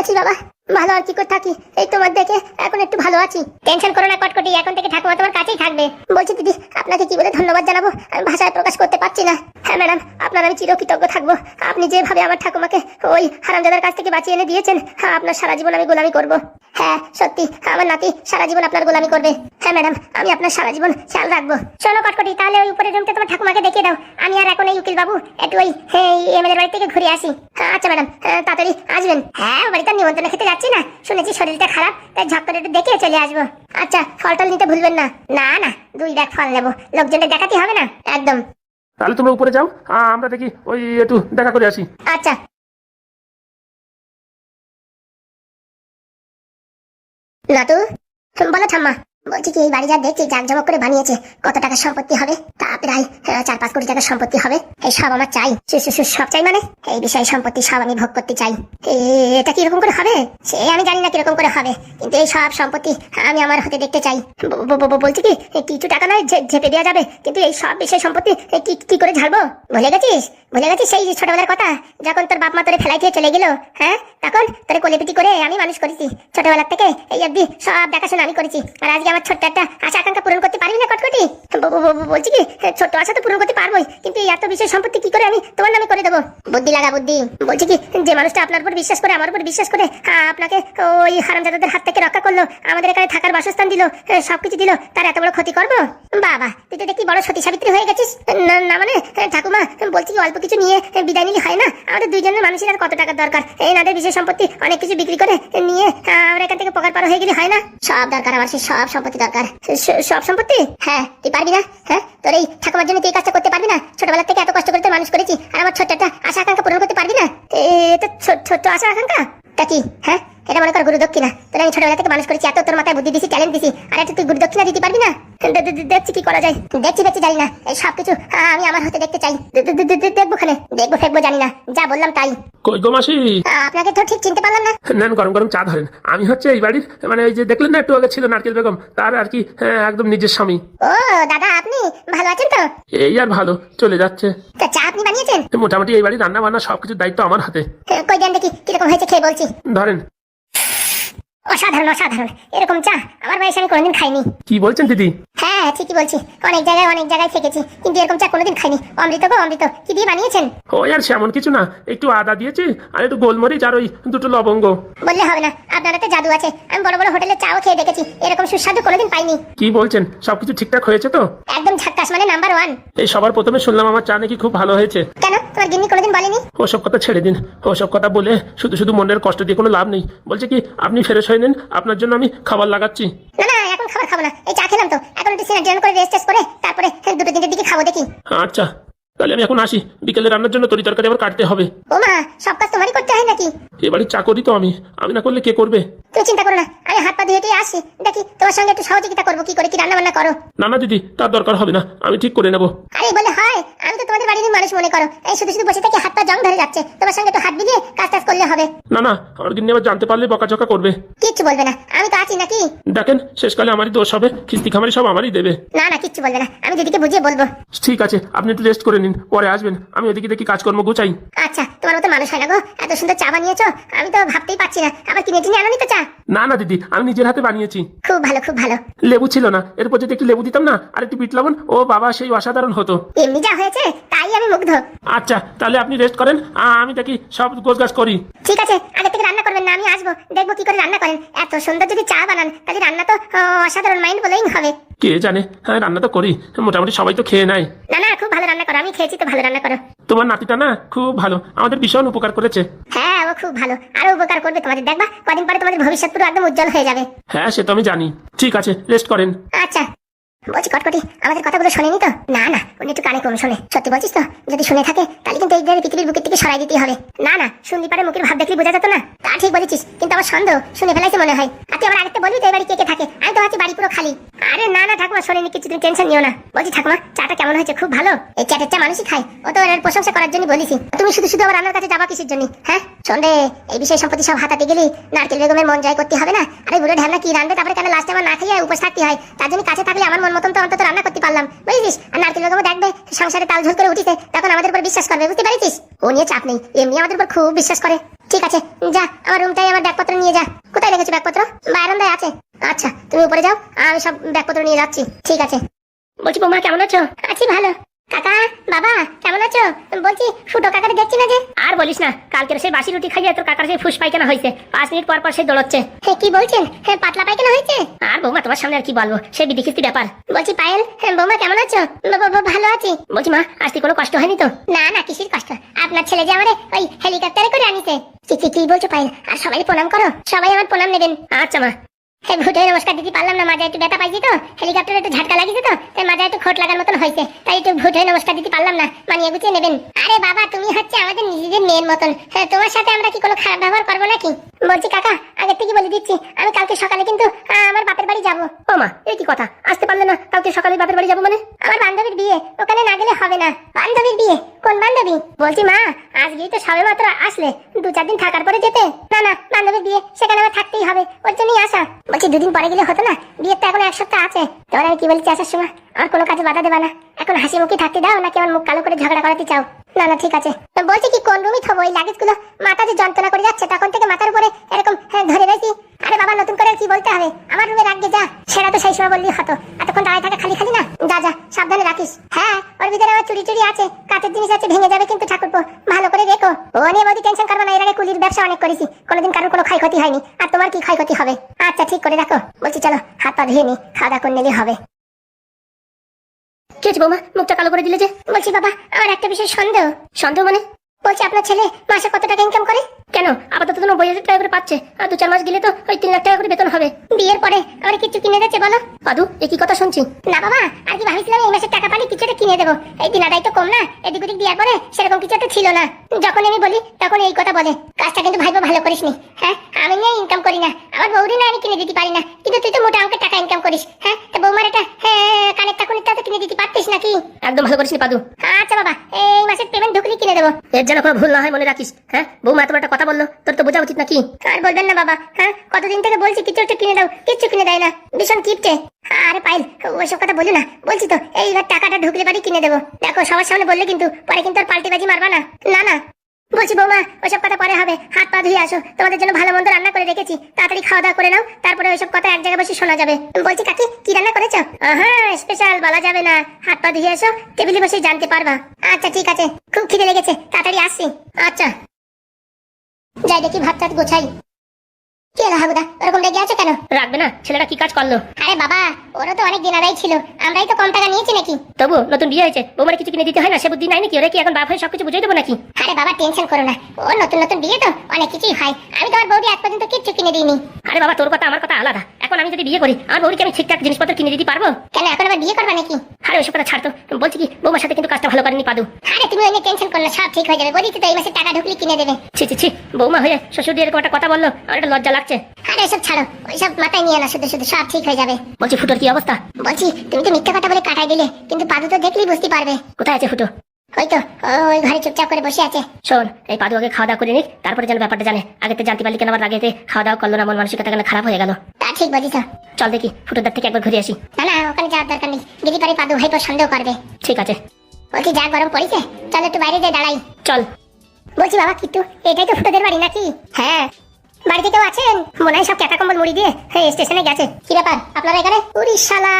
আছি বাবা, ভালো আর কি করে থাকি, এই তোমার দেখে এখন একটু ভালো আছি। টেনশন করো না কটকটি, এখন থেকে ঠাকুমা তোমার কাছেই থাকবে। বলছি দিদি, আপনাকে কি বলে ধন্যবাদ জানাবো আমি ভাষায় প্রকাশ করতে পারছি না। হ্যাঁ ম্যাডাম, আপনার আমি চিরকৃতজ্ঞ থাকবো। আপনি যেভাবে আমার ঠাকুমাকে ওই হারামজাদার কাছ থেকে বাঁচিয়ে এনে দিয়েছেন, হ্যাঁ আপনার সারা জীবন আমি গোলামি করব। হ্যাঁ সত্যি, আমার নাতি সারা জীবন আপনার গোলামি করবে। হ্যাঁ ম্যাডাম, আমি আপনার সারা জীবন খেয়াল রাখবো। শোনো কটকটি, তাহলে ওই উপরের রুমটা তোমার ঠাকুমাকে দেখিয়ে দাও। আমি আর এখন এই উকিল বাবু একটু ওই এমএলএর বাড়ি থেকে ঘুরে আসি। আচ্ছা ম্যাডাম, তাড়াতাড়ি আসবেন। হ্যাঁ, বাড়িতে নিমন্ত্রণ খেতে যাচ্ছি না, শুনেছি শরীরটা খারাপ, তাই ঝপ করে একটু দেখে চলে আসবো। আচ্ছা, ফলটল নিতে ভুলবেন না। না না, 2 ব্যাগ ফল নেবো, লোকজনদের দেখাতে হবে না। একদম। তাহলে তোমরা উপরে যাও, আমরা দেখি ওই একটু দেখা করে আসি। আচ্ছা। নাতু, বলো ঠাম্মা। বলছি কি, এই বাড়ি যা দেখছি জাঁকজমক করে বানিয়েছে, কত টাকার সম্পত্তি হবে? তা প্রায় 4-5 কোটি টাকার সম্পত্তি হবে। এই সব আমার চাই, সব চাই মানে এই বিষয় সম্পত্তি সব আমি ভোগ করতে চাই। এটা কিরকম করে হবে সে আমি জানি না কিরকম করে হবে, কিন্তু এই সব সম্পত্তি আমি আমার হাতে দেখতে চাই। বলছি কি, কিছু টাকা নয় ঝেপে দেওয়া যাবে, কিন্তু এই সব বিষয় সম্পত্তি কি করে ঝাড়বো? ভুলে গেছিস সেই ছোটবেলার কথা, যখন তোর বাপ মা তোরে ফেলাই দিয়ে চলে গেল? হ্যাঁ, তখন তোরে কোলেপিটি করে আমি মানুষ করেছি ছোটবেলার থেকে, এই অব্দি সব দেখাশোনা আমি করেছি। আর আজকে আমার ছোট্ট একটা আশা আকাঙ্ক্ষা পূরণ করতে পারবি না কটকটি? বলছি কি, ছোট্ট আশা তো পূরণ করতে পারবোই, কিন্তু এত বিষয় সম্পত্তি কি করে আমি তোমার নামে করে দেবো? বুদ্ধি লাগা বুদ্ধি। বলছি কি, যে মানুষটা আপনার উপর বিশ্বাস করে, আমার উপর বিশ্বাস করে আপনাকে ওই হারামজাদাদের হাত থেকে রক্ষা করলো, আমাদের এখানে থাকার বাসস্থান দিল, সবকিছু দিল, তার এত বড় ক্ষতি করবো? বাবা, তুই তো দেখি বড় সতী সাবিত্রী হয়ে গেছিস। না মানে ঠাকুমা, বলছি কি, অল্প কিছু নিয়ে বিদায় নিলে হয় না? আমাদের দুইজনের মানুষের আর কত টাকার দরকার? এই নাদের বিষয় সম্পত্তি অনেক কিছু বিক্রি করে নিয়ে আমরা এখান থেকে পকার পার হয়ে গেলে হয় না? সব দরকার আমার, সেই সব সম্পত্তি দরকার। সব সম্পত্তি? হ্যাঁ, তুই পারবি না? হ্যাঁ, তোর এই ঠাকুমার জন্য তুই কাজটা করতে পারবি না? ছোটবেলা থেকে এত কষ্ট করে মানুষ করেছি, আর আমার ছোট্ট একটা আশা আকাঙ্ক্ষা পূরণ করতে পারবি না? এটা ছোট্ট আশা আকাঙ্ক্ষা তা কি? হ্যাঁ, এটা মনে কর গুরু দক্ষিণা। তোর আমি ছোটবেলা থেকে মানুষ করেছি, এত তোর মাথায় বুদ্ধি দিছি, ট্যালেন্ট দিছি, আর এটা তুই গুরু দক্ষিণা দিতে পারবি না? দেখছি কি করা যায়, দেখছি জানি না। এই সবকিছু আমি আমার হাতে দেখতে চাই। দেখবো খানে, দেখবো ফেকবো জানি না, যা বললাম তাই। কই গো মাসি? আপনাকে তো ঠিক চিনতে পারলাম না। নেন গরম গরম চা ধরেন। আমি হচ্ছে এই বাড়ির, মানে ওই যে দেখলেন না একটু আগে ছিল নারকেল বেগম, তার আর কি একদম নিজের স্বামী। ও দাদা, আপনি ভালো আছেন তো? এই আর ভালো চলে যাচ্ছে। তা চা আপনি বানিয়েছেন? মোটামুটি এই বাড়ির রান্না বান্না সবকিছুর দায়িত্ব আমার হাতে। কই দেন দেখি কিরকম হয়েছে, খেয়ে বলছি। ধরেন। অসাধারণ অসাধারণ, এরকম চা আমার বয়সে আমি কোনোদিন খাইনি। কি বলছেন দিদি? হ্যাঁ ঠিকই বলছি, অনেক জায়গায় থেকেছি, কিন্তু এরকম চা কোনোদিন খাইনি। অমৃত গো অমৃত। কি দিয়ে বানিয়েছেন? ওই আর সেমন কিছু না, একটু আদা দিয়েছি আর একটু গোলমরিচ আর ওই 2টো লবঙ্গ। বললে হবে না, আপনার তো জাদু আছে। আমি বড় বড় হোটেলে চাও খেয়ে দেখেছি, এরকম সুস্বাদু কোনোদিন পাইনি। কি বলছেন, সবকিছু ঠিকঠাক হয়েছে তো? একদম ঝাক্কাস, মানে নাম্বার 1। এই সবার প্রথমে শুনলাম আমার চা নাকি খুব ভালো হয়েছে। কেন, তোমার গিন্নি কোনোদিন বলেনি? ওসব কথা ছেড়ে দিন, ওসব কথা বলে শুধু মনের কষ্ট দিয়ে কোনো লাভ নেই। বলছে কি, আপনি ফ্রেশ হয়ে নেন, আপনার জন্য আমি খাবার লাগাচ্ছি। না এখন খাবার খাবো না, এই চা খেলাম তো, এখন একটু সিনার করে রেস্ট করে তারপরে 2-3টের দিকে খাবো দেখি। আচ্ছা, তাহলে আমি এখন আসি, বিকেলে রান্নার জন্য তরি তরকারি আবার কাটতে হবে। ও মা, সব কাজ তোমারই করতে হয় নাকি? এবারে চা করি তো আমি না করলে কে করবে? তুই চিন্তা করো না, আমি হাত পা ধুয়ে আসি, দেখি তোমার সঙ্গে একটু সহযোগিতা করবো, কি করে কি রান্না বান্না করো। না দিদি, তার দরকার হবে না, আমি ঠিক করে নেবো। আরে বলে হয়, আমি তো তোমাদের বাড়ির মানুষ মনে করো, এই শুধু বসে থেকে হাত পা জং ধরে যাচ্ছে, তোমার সঙ্গে একটু হাত মিলিয়ে কাজ করলে হবে। না আমার গিন্নি আবার জানতে পারলে বকাঝকা করবে। কিচ্ছু বলবে না, আমি তো আছি নাকি? দেখেন, শেষকালে আমারই দোষ হবে, খিস্তি খামারি সব আমারই দেবে। না কিচ্ছু বলবে না, আমি দিদিকে বুঝিয়ে বলবো। ঠিক আছে, আপনি একটু রেস্ট করে নিন, পরে আসবেন, আমি ওদিকে দেখি কাজকর্ম গুছাই। আচ্ছা, তোমার মতো মানুষ হয় না গো, এত সুন্দর চা বানিয়েছো, আমি তো ভাবতেই পারছি না। আবার কিনে টিনে আনোনি তো চা? না দিদি, আমি নিজের হাতে বানিয়েছি। খুব ভালো খুব ভালো। লেবু ছিল না, এরপর যদি একটু লেবু দিতাম না আর একটু বিট লবণ, ও বাবা সেই অসাধারণ হতো। এমনি যা হয়েছে তাই আমি মুগ্ধ। আচ্ছা, তাহলে আপনি রেস্ট করেন, আমি দেখি সব গোছগাছ করি। ঠিক আছে, আগে থেকে রান্না করবেন না, আমি আসবো, দেখবো কি করে রান্না করেন। এত সুন্দর যদি চা বানান, তাহলে রান্না তো অসাধারণ, মাইন্ড ব্লোয়িং হবে। কে জানে, হ্যাঁ রান্না তো করি, মোটামুটি সবাই তো খেয়ে নেয়। না খুব ভালো রান্না করো, আমি খেয়েছি তো, ভালো রান্না করো। তোমার নাতিটা না খুব ভালো, আমাদের ভীষণ উপকার করেছে। হ্যাঁ, ও খুব ভালো, আরো উপকার করবে তোমাদের, দেখবা কদিন পরে তোমাদের ভবিষ্যৎ পুরো একদম উজ্জ্বল হয়ে যাবে। হ্যাঁ, সে তো আমি জানি। ঠিক আছে, রেস্ট করেন। আচ্ছা, বলছি কটকটি, আমাদের কথাগুলো শোনেনি তো? না উনি একটু কানে কম শোনে। সত্যি বলছিস তো? যদি শুনে থাকে তাহলে কিন্তু এই পৃথিবীর বুকের থেকে সরাই দিতে হবে। না শুনতে পারে, মুখের ভাব দেখলে বোঝা যেত না। তা ঠিক বলেছিস, কিন্তু আমার সন্দেহ শুনে ফেলাইছে মনে হয়। আর তুই আমার আরেকটা বলবি তো, এই বাড়ি কে থাকে? আমি তো ভাবছি বাড়ি পুরো খালি। আরে না ঠাকুমা, শোনেনি কিছু, তুমি টেনশন নিও না। বলছি ঠাকুমা, চাটা কেমন হয়েছে? খুব ভালো। এই চাটের চা মানুষই খায়, ও তো এর প্রশংসা করার জন্য বলিছি। তুমি শুধু আমার রান্নার কাছে যাবা কিসের জন্য? হ্যাঁ সন্ধ্যে এই বিষয় সম্পত্তি সব হাতাতে গেলি নারকেল বেগমের মন জয় করতে হবে না? আরে বুড়ো ঢ্যামনা কি রান্না, তারপরে কেন লাস্টে আমার না খাইয়ে উপোস থাকতে হয়? তার জন্য কাছে থাকলে আমার মন মতন তো অন্তত রান্না করতে পারলাম, বুঝলিস? আর নারকেল বেগম দেখবে সংসারে তাল ঝোল করে উঠিছে, তখন আমাদের উপর বিশ্বাস করবে, বুঝতে পারিস? ও নিয়ে চাপ নেই, এমনি আমাদের উপর খুব বিশ্বাস করে। ঠিক আছে, যা আমার রুমটাই আমার ব্যাগ নিয়ে যা। কোথায় রেখেছো ব্যাগপত্র? বারান্দায় আছে। আচ্ছা তুমি উপরে যাও, আমি সব ব্যাগপত্র নিয়ে যাচ্ছি। ঠিক আছে। বলছি বৌমা কেমন আছো? আছি ভালো। কাকা, বাবা কেমন আছো? বলছি ফুটো কাকারে দেখছি না যে। আর বলিস না, কালকের সেই বাসি রুটি খাইয়ে তোর কাকার সেই ফুস পায়খানা হয়েছে। 5 মিনিট পর পর সেই দৌড়চ্ছে। কি বলছেন? পাতলা পায়খানা হয়েছে? আর বৌমা তোমার সামনে আর কি বলবো, সেই বিধিখিস্তি ব্যাপার। বলছি পায়েল, বৌমা কেমন আছো? ভালো আছি। বলছি মা, আজকে কোনো কষ্ট হয়নি তো? না না, কিসের কষ্ট? আপনার ছেলে যে আমারে ওই হেলিকপ্টারে করে আনিছে। কি বলছো পায়েল? আর সবাই প্রণাম করো, সবাই আমার প্রণাম নেবেন। আচ্ছা মা। ভুটে নমস্কার দিতে পারলাম না, মাঝে একটু ব্যথা পাইছি তো, হেলিকপ্টারে একটু ঝাটকা লাগিয়েছে তো, তাই মাঝে একটু খোট লাগার মতন হয়েছে, তাই একটু ভুটে নমস্কার দিতে পারলাম না, মানিয়ে গুছিয়ে নেবেন। আরে বাবা, তুমি হচ্ছে আমাদের নিজেদের মেয়ের মতন, তোমার সাথে আমরা কি কোনো খারাপ ব্যবহার করবো নাকি? বলছি কাকা, আগের থেকে বলে দিচ্ছি, আমি কালকে সকালে কিন্তু আমার বাপের বাড়ি যাবো। ও মা, এই কি কথা, আসতে পারলে না? কালকে সকালে বাপের বাড়ি যাবো মানে? আমার বান্ধবীর বিয়ে, ওখানে না গেলে হবে না। বান্ধবীর বিয়ে? কোন বান্ধবী? বলছি মা, আজকেই তো সবে মাত্র আসলে, 2-4 দিন থাকার পরে যেতে। না না, বান্ধবীর বিয়ে, সেখানে আমার থাকতেই হবে, ওর জন্যই আসা। বলছি 2 দিন পরে গেলে হতো না? বিয়ের তো এখন 1 সপ্তাহ আছে। তোমার আমি কি বলছি আসার সময়, আর কোনো কাজে বাধা দেবা না, এখন হাসি মুখে থাকতে দাও, নাকি আমার মুখ কালো করে ঝগড়া করাতে চাও? না না ঠিক আছে। বলছি কি কোন রুমই থবো? ওই লাগেজ গুলো মাথা যে যন্ত্রণা করে যাচ্ছে, তখন থেকে মাথার উপরে এরকম ধরে রয়েছি। আরে বাবা, নতুন করে কি বলতে হবে? আমার রুমে রাখবে যা, সেটা তো সেই সময় বললেই হতো, এতক্ষণ দাঁড়ায় থাকে খালি খালি না। যা যা, সাবধানে রাখিস। হ্যাঁ, ওর ভিতরে আবার চুরি আছে, কাঁচের জিনিস আছে, ভেঙে যাবে কিন্তু ঠাকুরপো, ভালো করে রেখো। ও নিয়ে বৌদি টেনশন করবো না, এর আগে কুলির ব্যবসা অনেক করেছি, কোনোদিন কারোর কোনো ক্ষয়ক্ষতি হয়নি, আর তোমার কি ক্ষয়ক্ষতি হবে? আচ্ছা ঠিক করে রাখো। বলছি চলো হাত পা ধুয়ে নি, খাওয়া দাওয়া করে নিলেই হবে। কি হয়েছে বৌমা, মুখটা কালো করে দিলে যে? বলছি বাবা, আমার একটা বিষয় সন্দেহ। সন্দেহ মানে? বলছি আপনার ছেলে মাসে কত টাকা ইনকাম করে? কেন, আপাতত তো 90,000 টাকা করে পাচ্ছে, আর 2-4 মাস গেলে তো ওই 3 লাখ টাকা করে বেতন হবে। বিয়ের পরে আমার কিছু কিনে দিচ্ছে বলো? পাদু, এ কি কথা শুনছি? না বাবা, আর কি ভাবছিলাম এই মাসে টাকা পানি কিছু একটা কিনে দেবো, এই দিনাটাই তো কম না, এদিক ওদিক দেওয়ার পরে সেরকম কিছু একটা ছিল না। যখন আমি বলি তখন এই কথা বলে। কাজটা কিন্তু ভাইবো ভালো করিসনি। হ্যাঁ, আমি নিয়ে ইনকাম করি না, আমার বউরি না আমি কিনে দিতে পারি না, কিন্তু তুই তো মোটা অঙ্কের টাকা ইনকাম করিস। হ্যাঁ, তো বৌমার এটা কানেরটা কোনেরটা তো কিনে দিতে পারতিস নাকি? একদম ভালো করিসনি পাদু। আচ্ছা বাবা, এই মাসের পেমেন্ট ঢুকলি কিনে দেবো। এর যেন কোনো ভুল না হয় মনে রাখিস। হ্যাঁ, বৌমা এত একটা কথা বললো, তোর তো বোঝা উচিত নাকি? আর বলবেন না বাবা, হ্যাঁ কতদিন থেকে বলছি কিছু একটা কিনে দাও, কিচ্ছু কিনে দেয় না, ভীষণ কিপটে। আরে পাইল, ওইসব কথা বলি না, বলছি তো এইবার টাকাটা ঢুকলে বাড়ি কিনে দেবো। দেখো সবার সামনে বললে কিন্তু পরে কিন্তু আর পাল্টিবাজি মারবা না। না না বলছি বৌমা, ওইসব কথা পরে হবে, হাত পা ধুয়ে আসো, তোমাদের জন্য ভালো মন্দ রান্না করে রেখেছি, তাড়াতাড়ি খাওয়া দাওয়া করে নাও, তারপরে ওইসব কথা এক জায়গায় বসে শোনা যাবে। বলছি কাকি, কি রান্না করেছো? হ্যাঁ, স্পেশাল বলা যাবে না, হাত পা ধুয়ে এসো, টেবিলে বসে জানতে পারবা। আচ্ছা ঠিক আছে, খুব খিদে লেগেছে, তাড়াতাড়ি আসছি। আচ্ছা যাই দেখি ভাত টাত গোছাই। কি হলো হাগুদা, ওরকম রেগে আছো কেন? রাখবে না, ছেলেটা কি কাজ করলো? আরে বাবা, ওরা তো অনেক দিন আড়াই ছিল, আমরাই তো কম টাকা নিয়েছি নাকি? তবু নতুন বিয়ে হয়েছে, বৌমার কিছু কিনে দিতে হয় না, সে বুদ্ধি নাই নাকি? ওরা কি এখন বাপ হয়ে সবকিছু বুঝিয়ে দেবো নাকি? আরে বাবা টেনশন করো না, ও নতুন বিয়ে তো অনেক কিছুই হয়, আমি তোমার বৌদি আজ পর্যন্ত কিচ্ছু কিনে দিইনি। আরে বাবা, তোর কথা আমার কথা আলাদা, এখন আমি যদি বিয়ে করি আমার বৌদিকে আমি ঠিকঠাক জিনিসপত্র কিনে দিতে পারবো? কেন, এখন আবার বিয়ে করবা নাকি? আরে ওইসব কথা ছাড়তো, বলছি কি বৌমার সাথে কিন্তু কাজটা ভালো করেনি পাদু। আরে তুমি ওই টেনশন করো না, সব ঠিক হয়ে যাবে, বলি তো এই মাসে টাকা ঢুকলি কিনে দেবে। ছি ছি ছি, বৌমা হয়ে শ্বশুর দিয়ে এরকম একটা কথা বললো, আমার একটা লজ্জা লাগছে। আরে এসব ছাড়ো, ওইসব মাথায় নিয়ে না, শুধু সব ঠিক হয়ে যাবে। বলছি ফুটোর কি অবস্থা? বলছি তুমি তো মিথ্যা কথা বলে কাটাই দিলে, কিন্তু পাদু তো দেখলেই বুঝতে পারবে। কোথায় আছে ফুটো? ওই তো ওই ঘরে চুপচাপ করে বসে আছে। শোন, এই পাদু আগে খাওয়া দাওয়া করে নিক, তারপরে যেন ব্যাপারটা জানে। আগে তো জানতে পারলি কেন আবার আগেতে খাওয়া দাওয়া করলো না, মন মানসিকতা কেন খারাপ হয়ে গেল। তা ঠিক বলিস, চল দেখি ফুটোর দাঁত থেকে একবার ঘুরে আসি। না না, ওখানে যাওয়ার দরকার নেই, যদি পারি পাদু ভাইপো সন্দেহ করবে। ঠিক আছে। বলছি যা গরম পড়েছে, চল একটু বাইরে যাই দাঁড়াই। চল। বলছি বাবা, কিন্তু এটাই তো ফুটোদের বাড়ি নাকি? হ্যাঁ। বাড়িতে কেউ আছেন? মনে হয় সব ক্যাটা কম্বল মুড়ি দিয়ে স্টেশনে গেছে। কি ব্যাপার আপনারা এখানে? উড়ি শালা,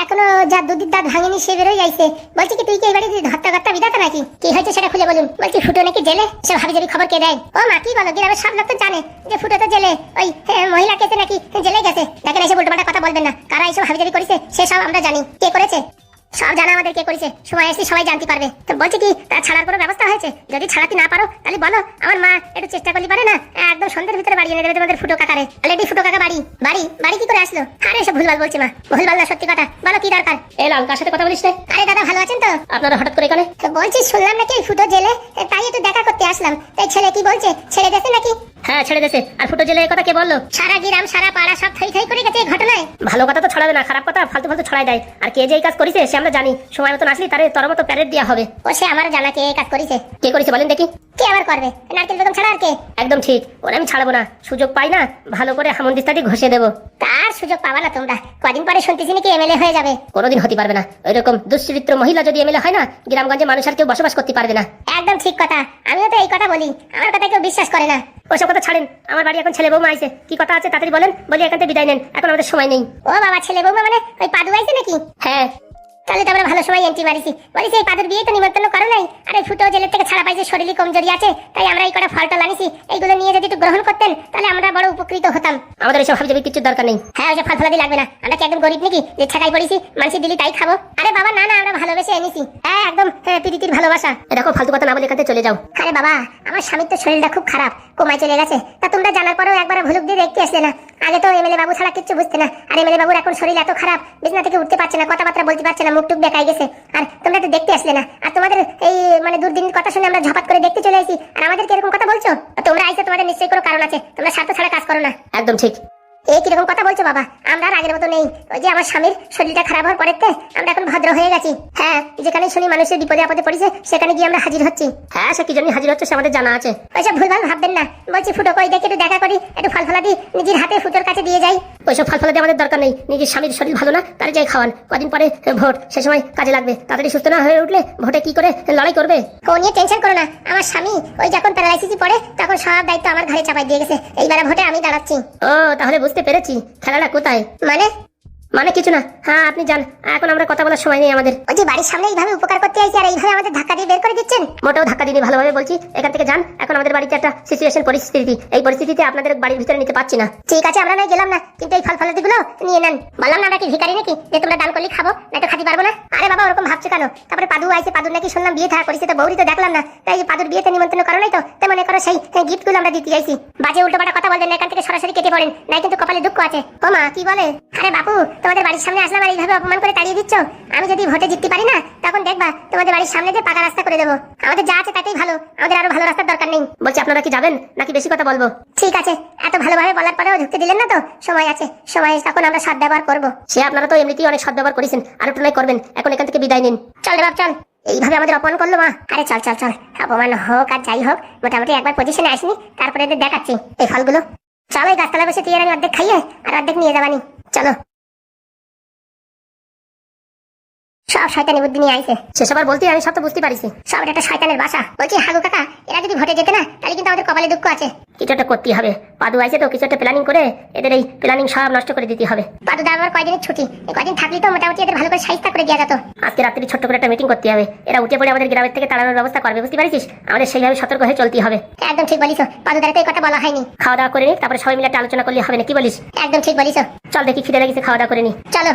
এখনো যা দুধের দাঁত ভাঙেনি সে বেরোই যাইছে। বলছি কি তুই কি এই বাড়িতে হত্যা বিধাতা নাকি? কি হয়েছে সেটা খুলে বলুন। বলছি ফুটো নাকি জেলে, সব হাবিজাবি খবর কে দেয়? ও মা কি বলো, গ্রামের সব লোক তো জানে যে ফুটো তো জেলে, ওই মহিলা কেসে নাকি জেলে গেছে। দেখেন এসে উল্টোপাল্টা কথা বলবেন না, কারা এইসব হাবিজাবি করেছে সে সব আমরা জানি, কে করেছে সব জানা আমাদের, কে করেছে সময় এসে সবাই জানতে পারবে। তো বলছি কি তার ছাড়ার কোনো ব্যবস্থা হয়েছে? যদি ছাড়াতে না পারো তাহলে বলো, আমার মা একটু চেষ্টা করলে পারে না, একদম সন্ধ্যের ভিতরে বাড়ি এনে দেবে তোমাদের ফুটো কাকারে। অলরেডি ফুটো কাকা বাড়ি বাড়ি কি করে আসলো? আরে এসব ভুলভাল বলছে মা, ভুলভাল না, সত্যি কথা বলো, কি দরকার? এই লাল কার সাথে কথা বলিস না? আরে দাদা ভালো আছেন তো? আপনারা হঠাৎ করে এখানে? বলছি শুনলাম নাকি ফুটো জেলে, তাই একটু দেখা করতে আসলাম। তাই ছেলে কি বলছে, ছেড়ে দেছে নাকি? হ্যাঁ ছেড়ে দেছে। আর ফুটো জেলে কথা কে বললো? সারা গ্রাম সারা পাড়া সব থাই করে গেছে এই ঘটনায়। ভালো কথা তো ছড়াবে না, খারাপ কথা ফালতু ছড়াই দেয়। আর কে যে এই কাজ করেছে সে আমরা জানি, সময় মতন আসলি তারে তোর মতো প্যারেড দেওয়া হবে। ও সে আমার জানা কে এই কাজ করেছে। কে করেছে বলেন দেখি? কে আবার করবে, নারকেল বেগম ছাড়া আর কে? একদম ঠিক, ওরা আমি ছাড়বো না, সুযোগ পাই না ভালো করে হামন্দিস্তাটি ঘষে দেবো। তার সুযোগ পাবা না তোমরা, কদিন পরে শুনতেছি নাকি এমএলএ হয়ে যাবে। কোনোদিন হতে পারবে না, ওইরকম দুশ্চরিত্র মহিলা যদি এমএলএ হয় না, গ্রামগঞ্জে মানুষ আর কেউ বসবাস করতে পারবে না। একদম ঠিক কথা, আমিও তো এই কথা বলি, আমার কথা কেউ বিশ্বাস করে না। ওসব কথা ছাড়েন, আমার বাড়ি এখন ছেলে বৌমা আইছে, কি কথা আছে তাড়াতাড়ি বলেন, বলি এখান থেকে বিদায় নেন, এখন আমাদের সময় নেই। ও বাবা, ছেলে বৌমা মানে ওই পাদু আইছে নাকি? হ্যাঁ। তাহলে তো আমরা ভালো সময় এন্ট্রি মারিছি। বলিস এই পাদুর বিয়ে তো নিমন্ত্রণ করো নাই, আর এই ফুটো জেলের থেকে ছাড়া পাইছে, শরীরে কমজোরি আছে, তাই আমরা এই কটা ফল টল আনিছি, এইগুলো নিয়ে যদি একটু গ্রহণ করতেন তাহলে আমরা বড় উপকৃত হতাম। আমাদের এসব হাবি কিছু দরকার নেই। হ্যাঁ, ওইসব ফল ফলাদি লাগবে না, আমরা কি একদম গরিব নাকি যে ছেঁকাই পড়েছি মানুষ দিলি তাই খাবো? আরে বাবা না না, আমরা ভালোবেসে এনেছি। হ্যাঁ একদম, প্রীতির ভালোবাসা। দেখো ফালতু কথা না বলে এখান থেকে চলে যাও। আরে বাবা, আমার স্বামীর তো শরীরটা খুব খারাপ, কোমায় চলে গেছে, তা তোমরা জানার পরেও একবার ভুলুক দিয়ে দেখতে আসলে না। আগে তো এমএলএ বাবু ছাড়া কিচ্ছু বুঝতে না, আর এমএলএ বাবুর এখন শরীর এত খারাপ, বিছানা থেকে উঠতে পারছে না, কথাবার্তা বলতে পারছে না, মুখ টুক দেখাই গেছে, আর তোমরা তো দেখতে আসলে না। আর তোমাদের এই মানে দুর্দিনের কথা শুনে আমরা ঝপাত করে দেখতে চলে আসি, আর আমাদের কিরকম কথা বলছো? তোমরা আইসো, তোমাদের নিশ্চয়ই কোনো কারণ আছে, তোমরা স্বার্থ ছাড়া কাজ করো না। একদম ঠিক। এই কিরকম কথা বলছো বাবা? আমরা আর আগের মতো নেই, ওই যে আমার স্বামীর শরীরটা খারাপ হওয়ার পরে আমরা এখন ভদ্র হয়ে গেছি। হ্যাঁ, যেখানে শুনি মানুষের বিপদে আপদে পড়েছে সেখানে গিয়ে আমরা হাজির হচ্ছি। হ্যাঁ, সে কি জন্য হাজির হচ্ছে সে আমাদের জানা আছে। ওইসব ভুলভাল ভাববেন না, বলছি ফুটো কই দেখে একটু দেখা করি, একটু ফল ফলাদি নিজের হাতে ফুটোর কাছে দিয়ে যাই। ওইসব ফল ফলাতে আমাদের দরকার নেই, নিজের স্বামীর শরীর ভালো না, তার যাই খাওয়ান, কদিন পরে ভোট, সে সময় কাজে লাগবে, তাড়াতাড়ি সুস্থ না হয়ে উঠলে ভোটে কি করে লড়াই করবে? ও নিয়ে টেনশন করো না, আমার স্বামী ওই যখন প্যারালাইসিসে পড়ে তখন সব দায়িত্ব আমার ঘাড়ে চাপাই দিয়ে গেছে, এইবারে ভোটে আমি দাঁড়াচ্ছি। ও তাহলে বুঝতে পেরেছি, খেলাটা কোথায়। মানে কিছু না, হ্যাঁ আপনি যান, এখন আমরা কথা বলার সময় নেই আমাদের। ওই যে বাড়ির সামনে এইভাবে উপকার করতে আইছি আর এইভাবে আমাদের ধাক্কা দিয়ে বের করে দিচ্ছেন? মোটেও ধাক্কা দিনে, ভালোভাবে বলছি, এখান থেকে যান, এখন আমাদের বাড়িতে একটা সিচুয়েশন পরিস্থিতি, এই পরিস্থিতিতে আপনাদের বাড়ির ভিতরে নিতে পারছি না। ঠিক আছে, আমরা নয় গেলাম না, কিন্তু এই ফল ফলাদি গুলো নিয়ে নেন। বললাম না আমরা কি ভিখারি নাকি যে তোমরা দান করলে খাবো, না তো খাতে পারবো না? আরে বাবা ওরকম ভাবছো কেন? তারপরে পাদু আইছে, পাদুর নাকি শুনলাম বিয়ে থাকা করেছে, তো বৌরি তো দেখলাম না, তাই পাদুর বিয়েতে নিমন্ত্রণ করো নাই তো, তাই মনে করো সেই গিফট গুলো আমরা দিতে আইছি। বাজে উল্টোপাল্টা কথা বলবেন না, এখান থেকে সরাসরি কেটে পড়েন, নাই কিন্তু কপালে দুঃখ আছে। ও মা কি বলে? আরে বাপু, তোমাদের বাড়ির সামনে আসলাম আর এইভাবে অপমান করে তাড়িয়ে দিচ্ছ? আমি যদি ভোটে জিততে পারি না, তখন দেখবা তোমাদের বাড়ির সামনে যে পাকা রাস্তা করে দেবো। আমাদের যা আছে তাতেই ভালো, আমাদের আরো ভালো রাস্তার দরকার নেই। বলছি আপনারা কি যাবেন নাকি বেশি কথা বলবো? ঠিক আছে, এত ভালোভাবে বলার পরেও ঢুকতে দিলেন না তো, সময় আছে, সময় তখন আমরা সৎ ব্যবহার করবো। সে আপনারা তো এমনিতেই অনেক সদ্ব্যবহার করেছেন, আর একটু নাই করবেন, এখন এখান থেকে বিদায় নিন। চল রে বাপ চল, এইভাবে আমাদের অপমান করলো মা। আরে চল চল চল, অপমান হোক আর যাই হোক, মোটামুটি একবার পজিশনে আসিনি, তারপরে এদের দেখাচ্ছি এই ফলগুলো। চলো এই গাছতলা বসে তুই আর আমি অর্ধেক খাইয়ে আর অর্ধেক নিয়ে যাবানি, চলো। সব শয়তানি বুদ্ধি নিয়ে আইছে। সেসব আর বলতে, আমি সব তো বুঝতে পারিছি, সব একটা শয়তানের বাসা। বলছি হাগু কাকা, এরা যদি ভোটে যেতে না, তাহলে কিন্তু আমাদের কপালে দুঃখ আছে। কিছু একটা করতেই হবে, পাদু আইছে তো, কিছু একটা প্ল্যানিং করে এদের এই প্ল্যানিং সব নষ্ট করে দিতে হবে। পাদু দা আমার কয়দিনের ছুটি, এই কয়দিন থাকলে তো মোটামুটি এদের ভালো করে সাহিত্য করে দেওয়া যেত। আজকে রাত্রি ছোট্ট করে একটা মিটিং করতে হবে, এরা উঠে পড়ে আমাদের গ্রামের থেকে তাড়ানোর ব্যবস্থা করবে, বুঝতে পারিস? আমাদের সেইভাবে সতর্ক হয়ে চলতে হবে। একদম ঠিক বলিস, পাদু দাঁড়াতে এই কথা বলা হয়নি। খাওয়া দাওয়া করে নি, তারপরে সবাই মিলে একটা আলোচনা করলে হবে না, কি বলিস? একদম ঠিক বলিস। চল দেখি, খিদে লেগেছে, খাওয়া দাওয়া করে নি, চলো।